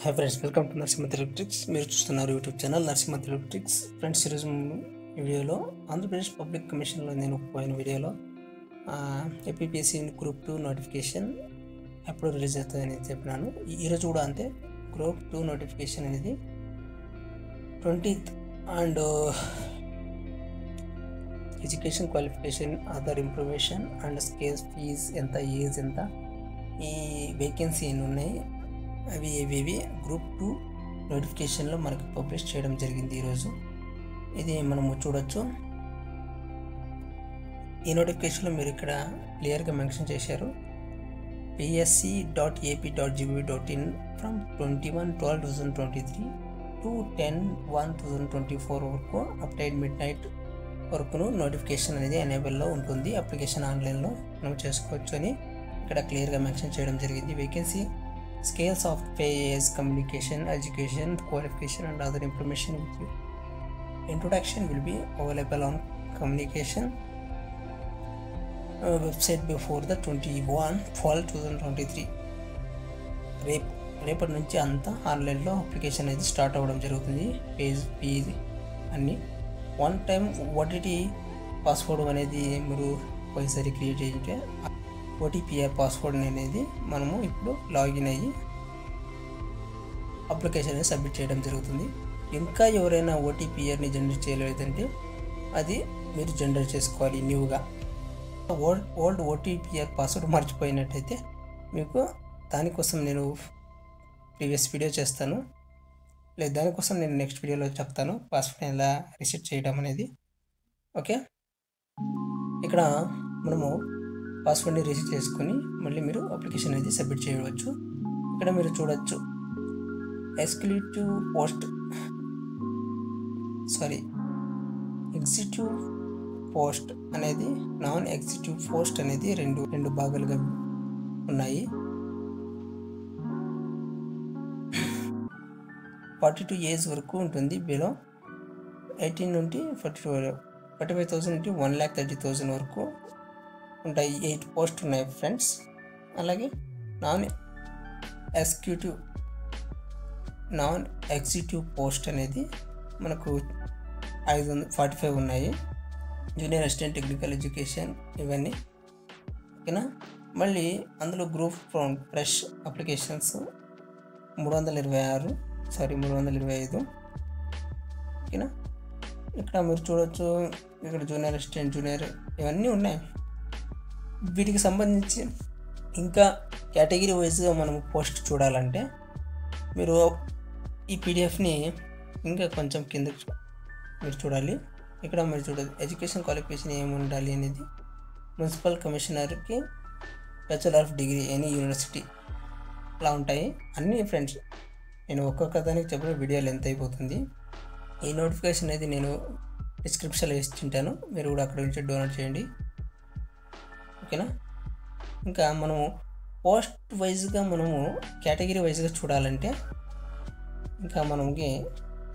Hi friends, welcome to Narasimha electrics. మీరు చూస్తున్నారు YouTube channel Narasimha electrics. Friends, ఈరోజు వీడియోలో ఆంధ్రప్రదేశ్ పబ్లిక్ కమిషన్లో నేను పోయిన వీడియోలో ఏపీపీఎస్సీ గ్రూప్ 2 నోటిఫికేషన్ ఎప్పుడు రిలీజ్ అవుతుందని చెప్పినాను. ఈరోజు కూడా అంతే. గ్రూప్ 2 నోటిఫికేషన్ అనేది 20th and education qualification, other information and scales, fees ఎంత, ఏజ్ ఎంత, ఈ వేకెన్సీ ఎన్ని ఉన్నాయి, అవి ఏవేవి గ్రూప్ 2 నోటిఫికేషన్లో మనకు పబ్లిష్ చేయడం జరిగింది ఈరోజు. ఇది మనము చూడొచ్చు. ఈ నోటిఫికేషన్లో మీరు ఇక్కడ క్లియర్గా మెన్షన్ చేశారు, psc.ap.gov.in ఫ్రమ్ 21/12/2023 to 10/1/2024 వరకు అప్ టు మిడ్ నైట్ వరకును నోటిఫికేషన్ అనేది ఎనేబుల్లో ఉంటుంది. అప్లికేషన్ ఆన్లైన్లో మనం చేసుకోవచ్చు అని ఇక్కడ క్లియర్గా మెన్షన్ చేయడం జరిగింది. Vacancy, scales of pay, age, communication, education, qualification and other information with you. Introduction will be available on communication website before the 21/12/2023. రేపటి నుంచి అంతా ఆన్లైన్లో అప్లికేషన్ అనేది స్టార్ట్ అవ్వడం జరుగుతుంది. ఫీజ్ అన్నీ వన్ టైం ఓటీటీ పాస్వర్డ్ అనేది మీరు ఒకసారి క్రియేట్ చేయింటే ఓటీపీఆర్ పాస్వర్డ్ అనేది మనము ఇప్పుడు లాగిన్ అయ్యి అప్లికేషన్ అనేది సబ్మిట్ చేయడం జరుగుతుంది. ఇంకా ఎవరైనా ఓటీపీఆర్ని జనరేట్ చేయలేదంటే అది మీరు జనరేట్ చేసుకోవాలి న్యూగా. ఓల్డ్ ఓటీపీఆర్ పాస్వర్డ్ మర్చిపోయినట్టయితే మీకు దానికోసం నేను ప్రీవియస్ వీడియో చేస్తాను, లేదు దానికోసం నేను నెక్స్ట్ వీడియోలో చెప్తాను పాస్వర్డ్ ఎలా రీసెట్ చేయడం అనేది. ఓకే, ఇక్కడ మనము పాస్వర్డ్ని రీసెట్ చేసుకొని మళ్ళీ మీరు అప్లికేషన్ అనేది సబ్మిట్ చేయవచ్చు. ఇక్కడ మీరు చూడొచ్చు, ఎగ్జిక్యూటివ్ పోస్ట్ అనేది, నాన్ ఎగ్జిక్యూటివ్ పోస్ట్ అనేది రెండు భాగాలుగా ఉన్నాయి. 42 ఏజ్ వరకు ఉంటుంది. బిలో 18 నుండి 45,000 నుండి 1,30,000 వరకు ఉంటాయి. 8 పోస్ట్ ఉన్నాయి ఫ్రెండ్స్. అలాగే నాన్ ఎగ్జిక్యూటివ్ పోస్ట్ అనేది మనకు 545 ఉన్నాయి. జూనియర్ అసిస్టెంట్, టెక్నికల్ ఎడ్యుకేషన్, ఇవన్నీ ఓకేనా. మళ్ళీ అందులో గ్రూప్ ఫ్రెష్ అప్లికేషన్స్ 325 ఓకేనా. ఇక్కడ మీరు చూడవచ్చు, ఇక్కడ జూనియర్ అసిస్టెంట్, జూనియర్ ఇవన్నీ ఉన్నాయి. వీటికి సంబంధించి ఇంకా కేటగిరీ వైజ్గా మనం పోస్ట్ చూడాలంటే మీరు ఈ పీడిఎఫ్ని ఇంకా కొంచెం కింద మీరు చూడాలి. ఇక్కడ మీరు చూడాలి ఎడ్యుకేషన్ క్వాలిఫికేషన్ ఏమి ఉండాలి అనేది. మున్సిపల్ కమిషనర్కి bachelor of degree any university అలా ఉంటాయి అన్నీ ఫ్రెండ్స్. నేను ఒక్కొక్క దానికి చెప్పిన వీడియో లెంత్ అయిపోతుంది. ఈ నోటిఫికేషన్ అనేది నేను డిస్క్రిప్షన్లో ఇచ్చింటాను, మీరు కూడా అక్కడ నుంచి డౌన్లోడ్ చేయండి ఓకేనా. ఇంకా మనము పోస్ట్ వైజ్గా మనము కేటగిరీ వైజ్గా చూడాలంటే ఇంకా మనకి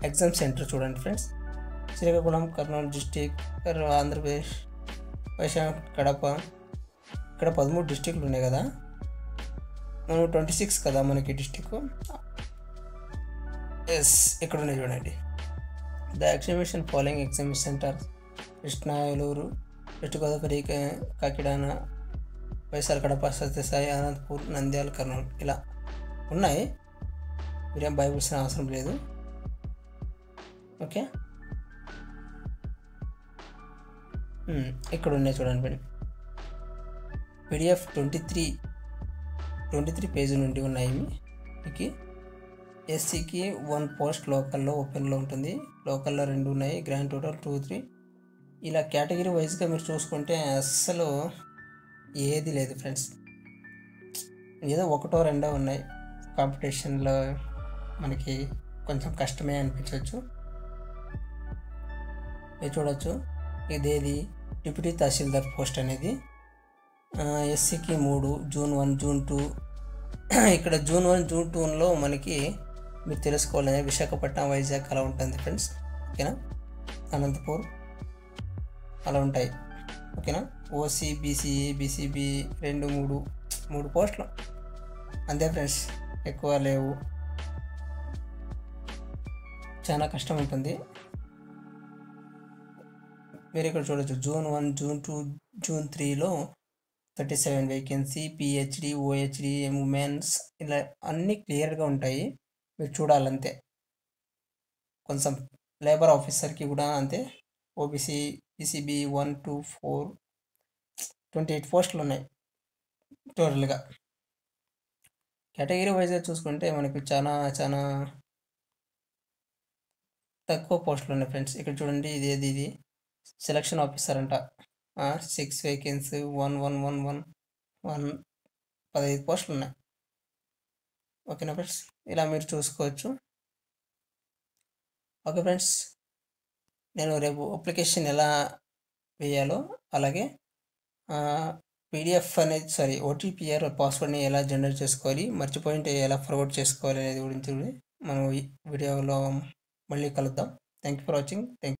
ఎగ్జామ్ సెంటర్ చూడండి ఫ్రెండ్స్. శ్రీకాకుళం, కర్నూలు డిస్టిక్, ఆంధ్రప్రదేశ్, వైశాఖ, కడప, ఇక్కడ 13 డిస్టిక్లు ఉన్నాయి కదా. మనం 26 కదా మనకి డిస్టిక్. ఇక్కడ ఉన్నాయి చూడండి. The examination following examination centre Krishna, Eluru, west Godavari, Kakinada, YSR, Kadapa, Sathya Sai, Anantapur, Nandyal, Kurnool ఇలా ఉన్నాయి. మీరేం భయపడాల్సిన అవసరం లేదు ఓకే. ఇక్కడ ఉన్నాయి చూడండి మేడం. పీడిఎఫ్ 23 పేజీ నుండి ఉన్నాయి మీకు. ఎస్సీకి 1 పోస్ట్ లోకల్లో ఓపెన్లో ఉంటుంది, లోకల్లో 2 ఉన్నాయి, గ్రాండ్ టోటల్ 2, 3 ఇలా కేటగిరీ వైజ్గా మీరు చూసుకుంటే అస్సలు ఏది లేదు ఫ్రెండ్స్. ఏదో 1, 2 ఉన్నాయి. కాంపిటీషన్లో మనకి కొంచెం కష్టమే అనిపించవచ్చు. మీరు చూడవచ్చు, ఇదేది డిప్యూటీ తహసీల్దార్ పోస్ట్ అనేది ఎస్సీకి 3, June 1, June 2. ఇక్కడ June 1, June 2లో మనకి మీరు తెలుసుకోవాలని విశాఖపట్నం, వైజాగ్ అలా ఉంటుంది ఫ్రెండ్స్ ఓకేనా. అనంతపూర్ అలా ఉంటాయి ఓకేనా. ఓసీ, బీసీఏ, బీసీబీ 2, 3 పోస్టులు అంతే ఫ్రెండ్స్, ఎక్కువ లేవు. చాలా కష్టం ఉంటుంది. మీరు ఇక్కడ చూడొచ్చు జూన్ 1, జూన్ 2, జూన్ 3లో 37 వేకెన్సీ, పిహెచ్డి, ఓహెచ్డి, ఉమెన్స్ ఇలా అన్నీ క్లియర్గా ఉంటాయి. మీరు చూడాలంతే. కొంచెం లేబర్ ఆఫీసర్కి కూడా అంతే. ఓబీసీ, పీసీబీ 1, 2, 4 28 పోస్టులు ఉన్నాయి టోటల్గా. కేటగిరీ వైజ్గా చూసుకుంటే మనకు చాలా చాలా తక్కువ పోస్టులు ఉన్నాయి ఫ్రెండ్స్. ఇక్కడ చూడండి, ఇది సెలక్షన్ ఆఫీసర్ అంట. 6 వేకెన్సీ 1111 15 పోస్టులు ఉన్నాయి. ఓకేనా ఫ్రెండ్స్, ఇలా మీరు చూసుకోవచ్చు. ఓకే ఫ్రెండ్స్, నేను రేపు అప్లికేషన్ ఎలా వేయాలో, అలాగే పీడిఎఫ్ అనేది ఓటీపీఆర్ పాస్వర్డ్ని ఎలా జనరేట్ చేసుకోవాలి, మర్చిపోయింటే ఎలా ఫార్వర్డ్ చేసుకోవాలి అనేది గురించి మనం ఈ వీడియోలో మళ్ళీ కలుద్దాం. Thank you for watching. Thank